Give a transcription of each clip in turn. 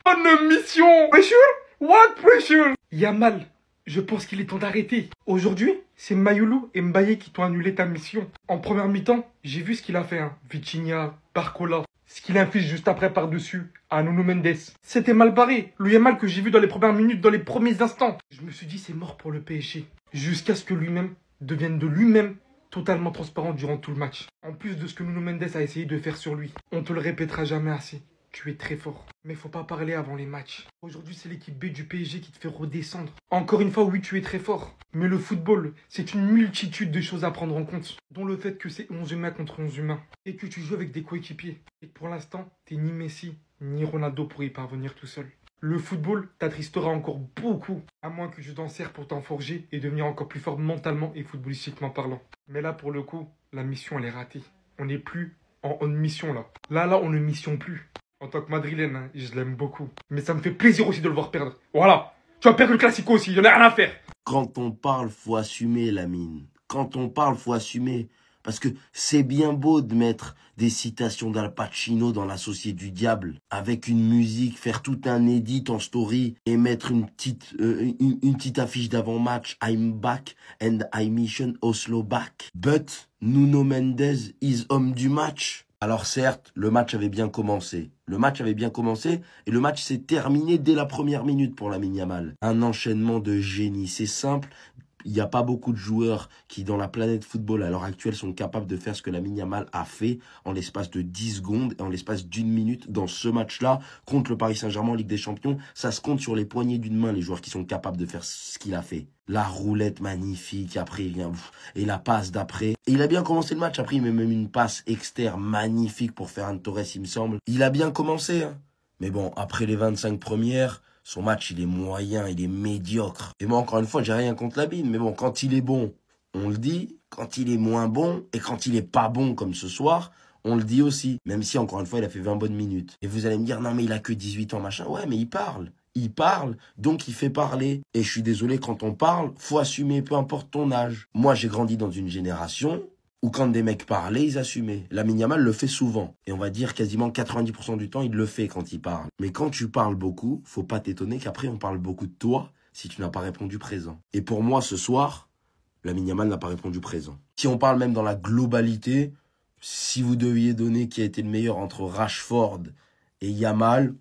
Bonne mission. Pressure? What pressure? Yamal, je pense qu'il est temps d'arrêter. Aujourd'hui, c'est Mayulu et Mbaye qui t'ont annulé ta mission. En première mi-temps, j'ai vu ce qu'il a fait, hein. Vitinha, Barcola. Ce qu'il inflige juste après par-dessus à Nuno Mendes. C'était mal barré. Le Yamal que j'ai vu dans les premières minutes, dans les premiers instants. Je me suis dit, c'est mort pour le PSG. Jusqu'à ce que lui-même devienne de lui-même totalement transparent durant tout le match. En plus de ce que Nuno Mendes a essayé de faire sur lui. On te le répétera jamais assez. Tu es très fort. Mais faut pas parler avant les matchs. Aujourd'hui, c'est l'équipe B du PSG qui te fait redescendre. Encore une fois, oui, tu es très fort. Mais le football, c'est une multitude de choses à prendre en compte. Dont le fait que c'est 11 humains contre 11 humains. Et que tu joues avec des coéquipiers. Et que pour l'instant, t'es ni Messi, ni Ronaldo pour y parvenir tout seul. Le football t'attristera encore beaucoup. À moins que tu t'en sers pour t'en forger et devenir encore plus fort mentalement et footballistiquement parlant. Mais là, pour le coup, la mission, elle est ratée. On n'est plus en mission là. Là, on ne mission plus. En tant que Madrilène, hein, je l'aime beaucoup. Mais ça me fait plaisir aussi de le voir perdre. Voilà. Tu vas perdre le Classico aussi, j'en ai rien à faire. Quand on parle, faut assumer, Lamine. Quand on parle, faut assumer. Parce que c'est bien beau de mettre des citations d'Al Pacino dans l'Associé du Diable, avec une musique, faire tout un edit en story et mettre une petite affiche d'avant-match. I'm back and I mission Oslo back. But Nuno Mendes is homme du match. Alors certes, le match avait bien commencé. Le match avait bien commencé et le match s'est terminé dès la première minute pour Lamine Yamal. Un enchaînement de génie, c'est simple. Il n'y a pas beaucoup de joueurs qui, dans la planète football, à l'heure actuelle, sont capables de faire ce que Lamine Yamal a fait en l'espace de 10 secondes et en l'espace d'une minute dans ce match-là contre le Paris Saint-Germain en Ligue des Champions. Ça se compte sur les poignées d'une main, les joueurs qui sont capables de faire ce qu'il a fait. La roulette magnifique, après il vient, et la passe d'après. Et il a bien commencé le match, après il met même une passe externe magnifique pour Ferran Torres, il me semble. Il a bien commencé, hein. Mais bon, après les 25 premières... Son match, il est moyen, il est médiocre. Et moi, encore une fois, j'ai rien contre Lamine. Mais bon, quand il est bon, on le dit. Quand il est moins bon, et quand il est pas bon comme ce soir, on le dit aussi. Même si, encore une fois, il a fait 20 bonnes minutes. Et vous allez me dire, non, mais il a que 18 ans, machin. Ouais, mais il parle. Il parle, donc il fait parler. Et je suis désolé, quand on parle, faut assumer, peu importe ton âge. Moi, j'ai grandi dans une génération où quand des mecs parlaient, ils assumaient. Lamine Yamal le fait souvent. Et on va dire quasiment 90% du temps, il le fait quand il parle. Mais quand tu parles beaucoup, faut pas t'étonner qu'après on parle beaucoup de toi si tu n'as pas répondu présent. Et pour moi, ce soir, Lamine Yamal n'a pas répondu présent. Si on parle même dans la globalité, si vous deviez donner qui a été le meilleur entre Rashford et Yamal,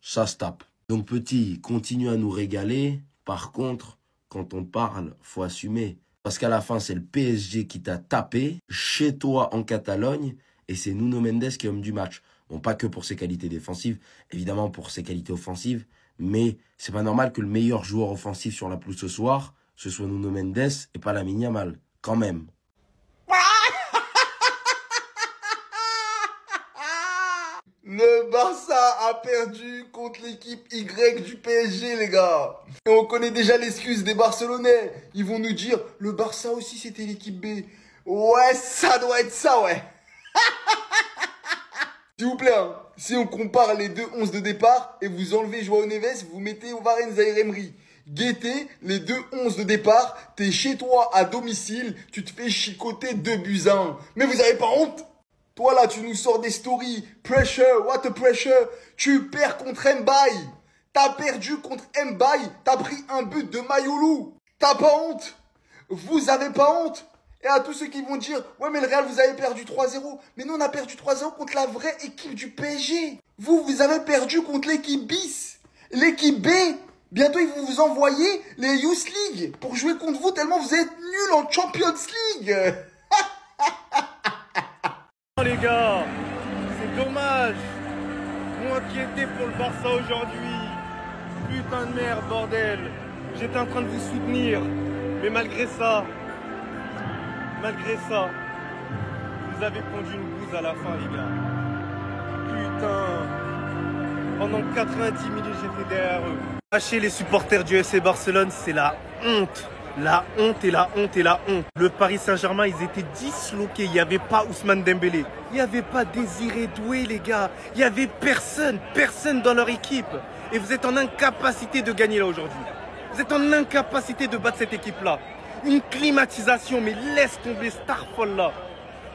ça se tape. Donc petit, continue à nous régaler. Par contre, quand on parle, faut assumer. Parce qu'à la fin, c'est le PSG qui t'a tapé chez toi en Catalogne et c'est Nuno Mendes qui est homme du match. Bon, pas que pour ses qualités défensives, évidemment pour ses qualités offensives, mais c'est pas normal que le meilleur joueur offensif sur la pelouse ce soir, ce soit Nuno Mendes et pas Lamine Yamal, quand même. Le Barça a perdu contre l'équipe Y du PSG, les gars. Et on connaît déjà l'excuse des Barcelonais. Ils vont nous dire, le Barça aussi, c'était l'équipe B. Ouais, ça doit être ça, ouais. S'il vous plaît, hein, si on compare les deux 11 de départ et vous enlevez Joao Neves, vous mettez Warren Zaïre-Emery. Guettez les deux 11 de départ, t'es chez toi à domicile, tu te fais chicoter 2-1. Mais vous avez pas honte? Toi là, tu nous sors des stories. Pressure, what a pressure. Tu perds contre Mbaye. T'as perdu contre Mbaye. T'as pris un but de Mayulu. T'as pas honte? Vous avez pas honte? Et à tous ceux qui vont dire, ouais mais le Real vous avez perdu 3-0. Mais nous on a perdu 3-0 contre la vraie équipe du PSG. Vous avez perdu contre l'équipe bis. L'équipe B. Bientôt ils vont vous envoyer les Youth League pour jouer contre vous tellement vous êtes nuls en Champions League. Les gars, c'est dommage. Moi qui étais pour le Barça aujourd'hui. Putain de merde, bordel. J'étais en train de vous soutenir. Mais malgré ça, vous avez pondu une bouse à la fin, les gars. Putain. Pendant 90 minutes, j'étais derrière eux. Lâcher les supporters du FC Barcelone, c'est la honte. La honte et la honte et la honte. Le Paris Saint-Germain, ils étaient disloqués. Il n'y avait pas Ousmane Dembélé. Il n'y avait pas Désiré Doué, les gars. Il n'y avait personne dans leur équipe. Et vous êtes en incapacité de gagner là aujourd'hui. Vous êtes en incapacité de battre cette équipe-là. Une climatisation, mais laisse tomber Starfall là.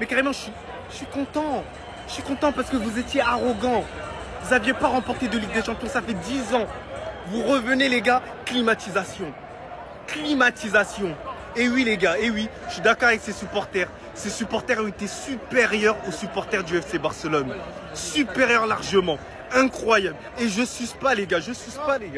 Mais carrément, je suis content. Je suis content parce que vous étiez arrogant. Vous n'aviez pas remporté de Ligue des Champions, ça fait 10 ans. Vous revenez les gars, climatisation. Climatisation. Et oui les gars, et oui, je suis d'accord avec ces supporters. Ces supporters ont été supérieurs aux supporters du FC Barcelone. Supérieurs largement. Incroyable. Et je suce pas les gars,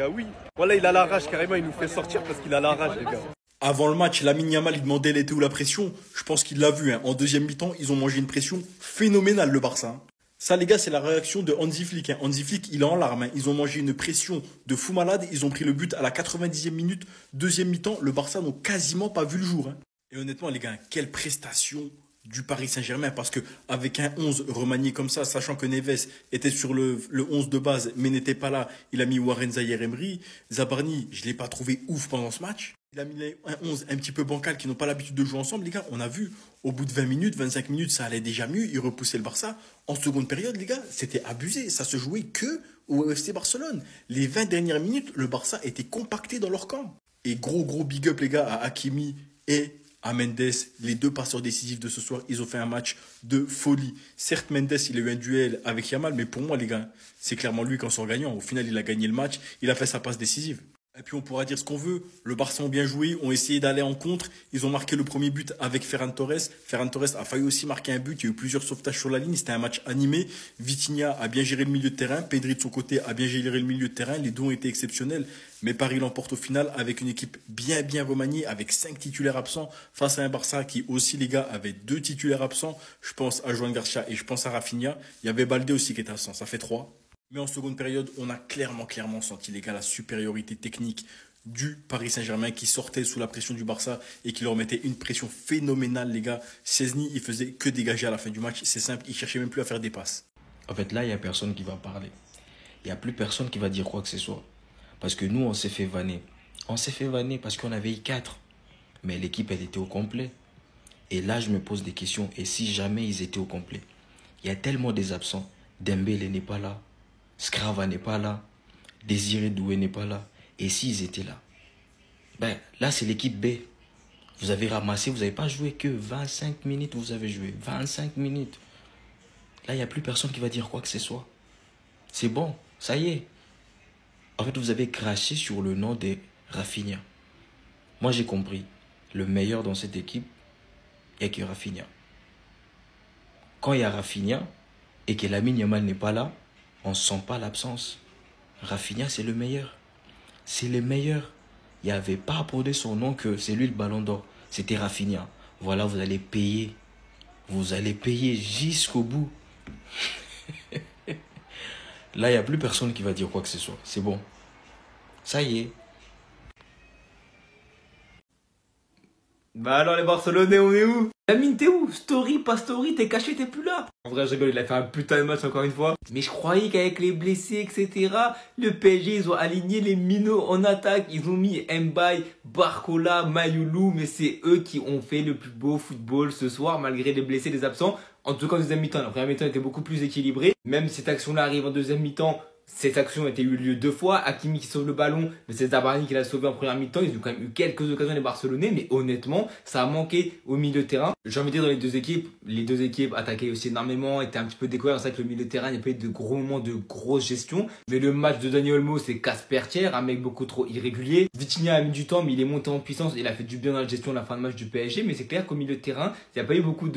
oui. Voilà, il a la rage carrément, il nous fait sortir parce qu'il a la rage les gars. Avant le match, Lamine Yamal, il demandait elle était où la pression. Je pense qu'il l'a vu. En deuxième mi-temps, ils ont mangé une pression phénoménale, le Barça. Ça, les gars, c'est la réaction de Hansi Flick. Hansi Flick, il est en larmes. Ils ont mangé une pression de fou malade. Ils ont pris le but à la 90e minute. Deuxième mi-temps, le Barça n'ont quasiment pas vu le jour. Et honnêtement, les gars, quelle prestation du Paris Saint-Germain. Parce que avec un 11 remanié comme ça, sachant que Neves était sur le 11 de base, mais n'était pas là, il a mis Warren Zaïre-Emery. Zabarni, je ne l'ai pas trouvé ouf pendant ce match. Il a mis un 11 un petit peu bancal qui n'ont pas l'habitude de jouer ensemble. Les gars, on a vu, au bout de 20 minutes, 25 minutes, ça allait déjà mieux. Ils repoussaient le Barça. En seconde période, les gars, c'était abusé. Ça se jouait que au FC Barcelone. Les 20 dernières minutes, le Barça était compacté dans leur camp. Et gros big up, les gars, à Hakimi et à Mendes, les deux passeurs décisifs de ce soir. Ils ont fait un match de folie. Certes, Mendes, il a eu un duel avec Yamal, mais pour moi, les gars, c'est clairement lui qui en sort gagnant. Au final, il a gagné le match. Il a fait sa passe décisive. Et puis on pourra dire ce qu'on veut, le Barça ont bien joué, ont essayé d'aller en contre, ils ont marqué le premier but avec Ferran Torres. Ferran Torres a failli aussi marquer un but, il y a eu plusieurs sauvetages sur la ligne, c'était un match animé. Vitinha a bien géré le milieu de terrain, Pedri de son côté a bien géré le milieu de terrain, les deux ont été exceptionnels. Mais Paris l'emporte au final avec une équipe bien remaniée, avec 5 titulaires absents, face à un Barça qui aussi, les gars, avait 2 titulaires absents. Je pense à Joan Garcia et je pense à Rafinha. Il y avait Baldé aussi qui était absent, ça fait 3. Mais en seconde période, on a clairement senti, les gars, la supériorité technique du Paris Saint-Germain qui sortait sous la pression du Barça et qui leur mettait une pression phénoménale, les gars. Szczęsny, il faisait que dégager à la fin du match. C'est simple, il cherchait même plus à faire des passes. En fait, là, il n'y a personne qui va parler. Il n'y a plus personne qui va dire quoi que ce soit. Parce que nous, on s'est fait vanner. On s'est fait vanner parce qu'on avait I4. Mais l'équipe, elle était au complet. Et là, je me pose des questions. Et si jamais ils étaient au complet? Il y a tellement des absents. Dembélé n'est pas là. Scrava n'est pas là. Désiré Doué n'est pas là. Et s'ils étaient là? Ben, là, c'est l'équipe B. Vous avez ramassé, vous n'avez pas joué que 25 minutes, vous avez joué 25 minutes. Là, il n'y a plus personne qui va dire quoi que ce soit. C'est bon, ça y est. En fait, vous avez craché sur le nom de Rafinha. Moi, j'ai compris. Le meilleur dans cette équipe, il n'y a que Rafinha. Quand il y a Rafinha et que Lamine Yamal n'est pas là, on ne sent pas l'absence. Rafinha, c'est le meilleur. C'est le meilleur. Il n'y avait pas à apporter son nom que c'est lui le ballon d'or. C'était Rafinha. Voilà, vous allez payer. Vous allez payer jusqu'au bout. Là, il n'y a plus personne qui va dire quoi que ce soit. C'est bon. Ça y est. Bah alors les Barcelonais, on est où? Lamine, t'es où? Story, pas story, t'es caché, t'es plus là. En vrai, je rigole, il a fait un putain de match encore une fois. Mais je croyais qu'avec les blessés, etc., le PSG, ils ont aligné les minots en attaque. Ils ont mis Mbaye, Barcola, Mayoulou, mais c'est eux qui ont fait le plus beau football ce soir, malgré les blessés, les absents. En tout cas, en deuxième mi-temps, la première mi-temps était beaucoup plus équilibrée. Même si cette action-là arrive en deuxième mi-temps, cette action a eu lieu 2 fois. Hakimi qui sauve le ballon, mais c'est Zabarni qui l'a sauvé en première mi-temps. Ils ont quand même eu quelques occasions les Barcelonais, mais honnêtement, ça a manqué au milieu de terrain. J'ai envie de dire dans les deux équipes attaquaient aussi énormément, étaient un petit peu découvertes. C'est vrai que le milieu de terrain, il n'y a pas eu de gros moments de grosse gestion. Mais le match de Dani Olmo, c'est casse-pertière, un mec beaucoup trop irrégulier. Vitinha a mis du temps, mais il est monté en puissance. Il a fait du bien dans la gestion à la fin de match du PSG. Mais c'est clair qu'au milieu de terrain, il n'y a pas eu beaucoup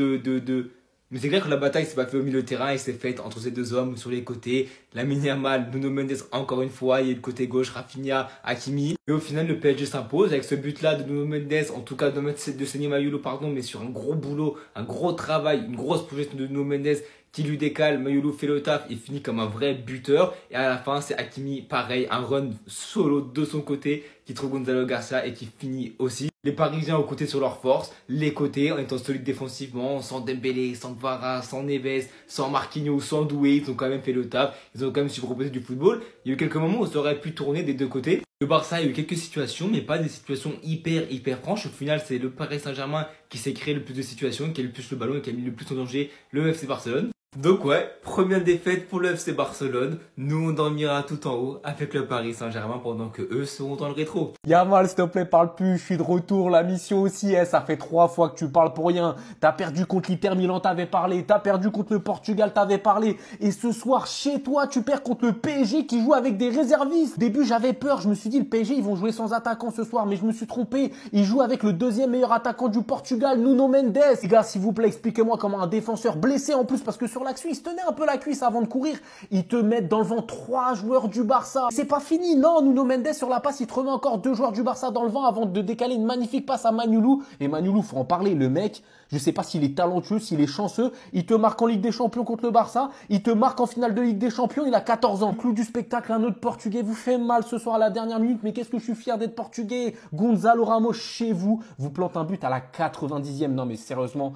Mais c'est clair que la bataille s'est pas faite au milieu de terrain, elle s'est faite entre ces deux hommes sur les côtés. Lamine Yamal, Nuno Mendes encore une fois, il y a le côté gauche, Rafinha, Hakimi. Et au final, le PSG s'impose avec ce but-là de Nuno Mendes, en tout cas de Seny Mayolo, pardon, mais sur un gros boulot, un gros travail, une grosse projection de Nuno Mendes qui lui décale. Mayolo fait le taf, il finit comme un vrai buteur. Et à la fin, c'est Hakimi, pareil, un run solo de son côté qui trouve Gonzalo Garcia et qui finit aussi. Les Parisiens aux côtés sur leur force, les côtés en étant solides défensivement, sans Dembélé, sans Kvara, sans Neves, sans Marquinhos, sans Doué, ils ont quand même fait le taf, ils ont quand même su proposer du football. Il y a eu quelques moments où ça aurait pu tourner des deux côtés. Le Barça a eu quelques situations, mais pas des situations hyper franches. Au final, c'est le Paris Saint-Germain qui s'est créé le plus de situations, qui a eu le plus le ballon et qui a mis le plus en danger le FC Barcelone. Donc ouais, première défaite pour le FC Barcelone. Nous on dormira tout en haut avec le Paris Saint-Germain pendant que eux seront dans le rétro. Yamal, s'il te plaît, parle plus, je suis de retour, la mission aussi, ça fait 3 fois que tu parles pour rien. T'as perdu contre l'Inter Milan, t'avais parlé, t'as perdu contre le Portugal, t'avais parlé. Et ce soir, chez toi, tu perds contre le PSG qui joue avec des réservistes. Au début, j'avais peur, je me suis dit, le PSG, ils vont jouer sans attaquant ce soir, mais je me suis trompé. Ils jouent avec le deuxième meilleur attaquant du Portugal, Nuno Mendes. Les gars, s'il vous plaît, expliquez-moi comment un défenseur blessé en plus, parce que sur l'action, il se tenait un peu la cuisse avant de courir. Ils te mettent dans le vent 3 joueurs du Barça. C'est pas fini, non, Nuno Mendes sur la passe, il te remet encore 2 joueurs du Barça dans le vent avant de décaler une magnifique passe à Maniolou. Et Maniolou, faut en parler, le mec, je sais pas s'il est talentueux, s'il est chanceux, il te marque en Ligue des Champions contre le Barça, il te marque en finale de Ligue des Champions, il a 14 ans. Clou du spectacle, un autre Portugais vous fait mal ce soir à la dernière minute, mais qu'est-ce que je suis fier d'être Portugais. Gonzalo Ramos chez vous, vous plante un but à la 90e. Non mais sérieusement,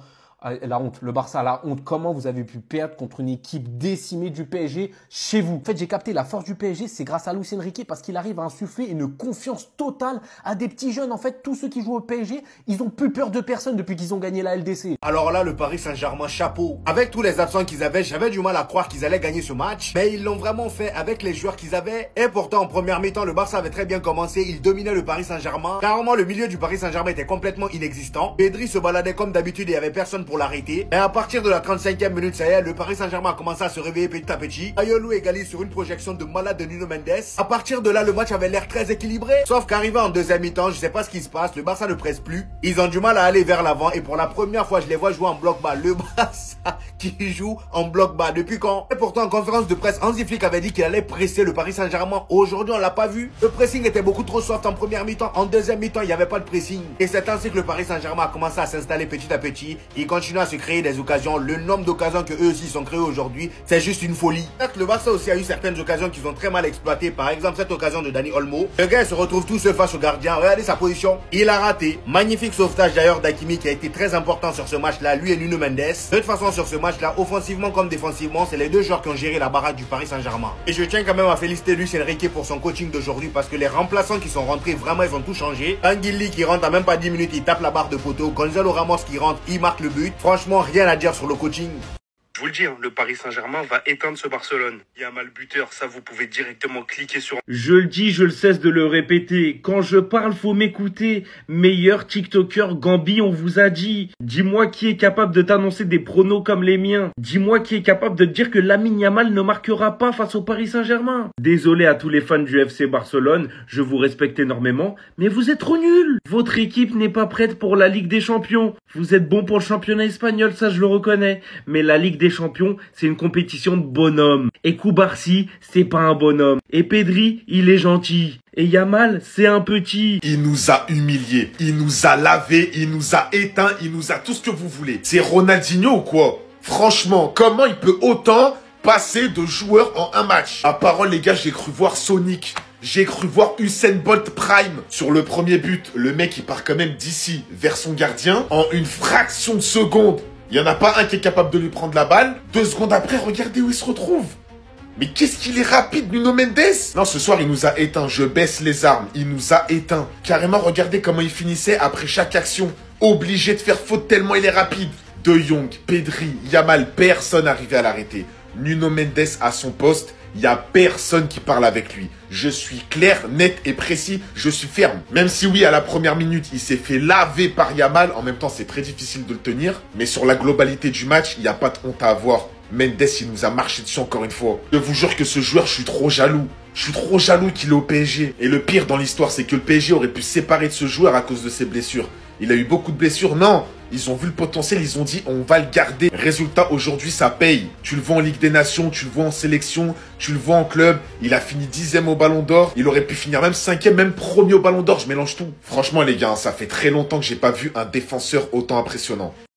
la honte, le Barça a la honte. Comment vous avez pu perdre contre une équipe décimée du PSG chez vous? En fait, j'ai capté la force du PSG, c'est grâce à Luis Enrique parce qu'il arrive à insuffler une confiance totale à des petits jeunes. En fait, tous ceux qui jouent au PSG, ils ont plus peur de personne depuis qu'ils ont gagné la LDC. Alors là, le Paris Saint-Germain, chapeau. Avec tous les absents qu'ils avaient, j'avais du mal à croire qu'ils allaient gagner ce match. Mais ils l'ont vraiment fait avec les joueurs qu'ils avaient. Et pourtant, en première mi-temps, le Barça avait très bien commencé. Il dominait le Paris Saint-Germain. Carrément, le milieu du Paris Saint-Germain était complètement inexistant. Pedri se baladait comme d'habitude et il n'y avait personne pour l'arrêter. Et à partir de la 35e minute, ça y est, le Paris Saint-Germain a commencé à se réveiller petit à petit. Ayolou égalise sur une projection de malade de Nuno Mendes. À partir de là, le match avait l'air très équilibré. Sauf qu'arrivé en deuxième mi-temps, je sais pas ce qui se passe, le Barça ne presse plus. Ils ont du mal à aller vers l'avant et pour la première fois, je les vois jouer en bloc bas. Le Barça qui joue en bloc bas. Depuis quand? Et pourtant, en conférence de presse, Hansi Flick avait dit qu'il allait presser le Paris Saint-Germain. Aujourd'hui, on l'a pas vu. Le pressing était beaucoup trop soft en première mi-temps. En deuxième mi-temps, il n'y avait pas de pressing. Et c'est ainsi que le Paris Saint-Germain a commencé à s'installer petit à petit. Il continue à se créer des occasions. Le nombre d'occasions que eux aussi sont créés aujourd'hui, c'est juste une folie. Le Barça aussi a eu certaines occasions qu'ils ont très mal exploitées. Par exemple, cette occasion de Dani Olmo. Le gars se retrouve tout seul face au gardien. Regardez sa position. Il a raté. Magnifique sauvetage d'ailleurs d'Hakimi qui a été très important sur ce match-là. Lui et Nuno Mendes. De toute façon, sur ce match-là, offensivement comme défensivement, c'est les deux joueurs qui ont géré la baraque du Paris Saint-Germain. Et je tiens quand même à féliciter Luis Enrique pour son coaching d'aujourd'hui parce que les remplaçants qui sont rentrés, vraiment, ils ont tout changé. Anguilly qui rentre à même pas 10 minutes, il tape la barre de poteau. Gonzalo Ramos qui rentre, il marque le but. Franchement, rien à dire sur le coaching. Je vous le dis, hein, le Paris Saint-Germain va éteindre ce Barcelone. Il y a un mal buteur, ça vous pouvez directement cliquer sur... Je le dis, je le cesse de le répéter. Quand je parle, faut m'écouter. Meilleur TikToker Gambi, on vous a dit. Dis-moi qui est capable de t'annoncer des pronos comme les miens. Dis-moi qui est capable de te dire que Lamine Yamal ne marquera pas face au Paris Saint-Germain. Désolé à tous les fans du FC Barcelone, je vous respecte énormément, mais vous êtes trop nuls. Votre équipe n'est pas prête pour la Ligue des Champions. Vous êtes bon pour le championnat espagnol, ça je le reconnais. Mais la Ligue des Champions, c'est une compétition de bonhommes. Et Koubarsi, c'est pas un bonhomme. Et Pedri, il est gentil. Et Yamal, c'est un petit. Il nous a humiliés, il nous a lavés, il nous a éteints, il nous a tout ce que vous voulez. C'est Ronaldinho ou quoi? Franchement, comment il peut autant passer de joueurs en un match? À parole les gars, j'ai cru voir Sonic. J'ai cru voir Usain Bolt Prime. Sur le premier but, le mec il part quand même d'ici vers son gardien en une fraction de seconde. Il n'y en a pas un qui est capable de lui prendre la balle. 2 secondes après, regardez où il se retrouve. Mais qu'est-ce qu'il est rapide, Nuno Mendes? Non, ce soir, il nous a éteints. Je baisse les armes. Il nous a éteints. Carrément, regardez comment il finissait après chaque action. Obligé de faire faute tellement il est rapide. De Jong, Pedri, Yamal, personne n'arrivait à l'arrêter. Nuno Mendes à son poste. Il n'y a personne qui parle avec lui. Je suis clair, net et précis, je suis ferme. Même si oui, à la première minute, il s'est fait laver par Yamal. En même temps, c'est très difficile de le tenir. Mais sur la globalité du match, il n'y a pas de honte à avoir. Mendes, il nous a marché dessus encore une fois. Je vous jure que ce joueur, je suis trop jaloux. Je suis trop jaloux qu'il est au PSG. Et le pire dans l'histoire, c'est que le PSG aurait pu se séparer de ce joueur à cause de ses blessures. Il a eu beaucoup de blessures. Non, ils ont vu le potentiel, ils ont dit on va le garder. Résultat, aujourd'hui, ça paye. Tu le vois en Ligue des Nations, tu le vois en sélection, tu le vois en club. Il a fini 10e au Ballon d'Or. Il aurait pu finir même 5e, même 1er au Ballon d'Or. Je mélange tout. Franchement, les gars, ça fait très longtemps que j'ai pas vu un défenseur autant impressionnant.